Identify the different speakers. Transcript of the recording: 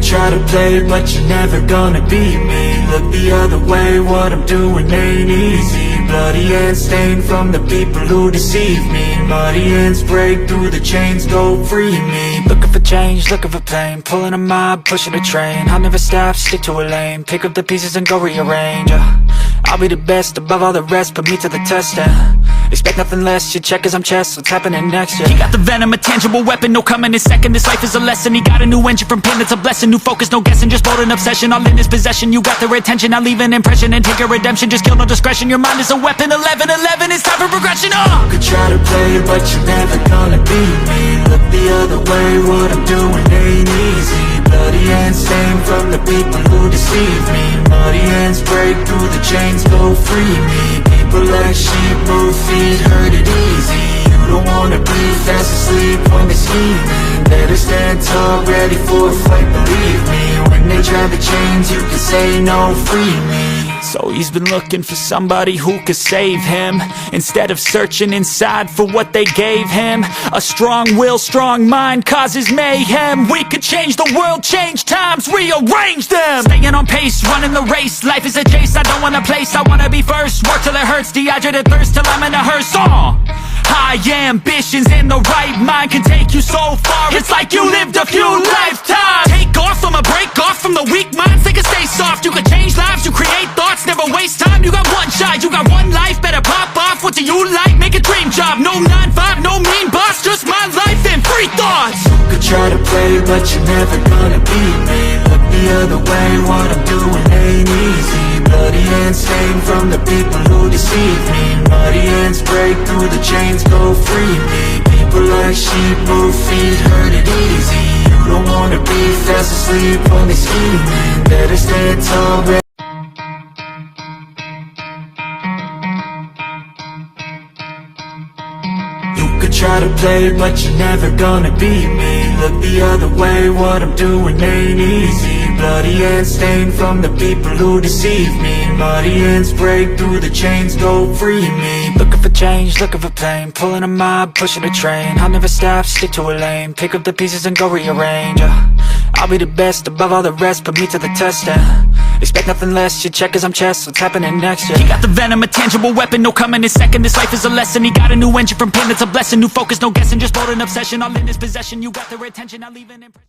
Speaker 1: try to play, but you're never gonna beat me. Look the other way, what I'm doing ain't easy. Bloody hands stained from the people who deceive me. Muddy hands break through the chains, go free me.
Speaker 2: Looking for change, looking for pain, pulling a mob, pushing a train. I'll never stop, stick to a lane, pick up the pieces and go rearrange. I'll be the best above all the rest, put me to the test, expect nothing less, your check is I'm chess, what's happening next, He got the venom, a tangible weapon, no coming in second. This life is a lesson, he got a new engine from pain, it's a blessing. New focus, no guessing, just bold and obsession, all in his possession. You got their attention, I'll leave an impression and take your redemption. Just kill, no discretion, your mind is a weapon. 11-11, it's time for progression,
Speaker 1: You could try to play, but you're never gonna beat me. Look the other way, what I'm doing ain't easy. Bloody hands stained from the people who deceive me. Muddy hands break through the chains, go free me. People like sheep move feet, hurt it easy. You don't wanna be fast asleep when they're scheming. Better stand tall, ready for a fight, believe me. When they try the chains, you can say no, free me.
Speaker 2: So he's been looking for somebody who could save him, instead of searching inside for what they gave him. A strong will, strong mind causes mayhem. We could change the world, change times, rearrange them. Staying on pace, running the race, life is a chase. I don't want a place, I wanna be first. Work till it hurts, dehydrated thirst till I'm in a hearse. High ambitions in the right mind can take you so far. It's like you lived a few lifetimes. Take off, I'ma break off from the weak minds. They can stay soft, you can change lives, you create thoughts. Never waste time, you got one shot, you got one life. Better pop off, what do you like? Make a dream job, no 9-5, no mean boss. Just my life and free thoughts.
Speaker 1: You could try to play, but you're never gonna beat me. Look the other way, what I'm doing ain't easy. Bloody hands stained from the people who deceive me. Muddy hands break through the chains, go free me. People like sheep move feet, hurt it easy. You don't wanna be fast asleep when they're scheming. Better stand tall, try to play, but you're never gonna beat me. Look the other way, what I'm doing ain't easy. Bloody hands stained from the people who deceive me. Muddy hands break through the chains, go free me.
Speaker 2: Looking for change, looking for pain, pulling a mob, pushing a train. I'll never stop, stick to a lane, pick up the pieces and go rearrange. I'll be the best above all the rest, put me to the test, expect nothing less, your check is I'm chess, what's happening next, He got the venom, a tangible weapon, no coming in second. This life is a lesson, he got a new engine from pain, it's a blessing. New focus, no guessing, just bold and obsession, all in his possession. You got their attention, I'll leave an impression.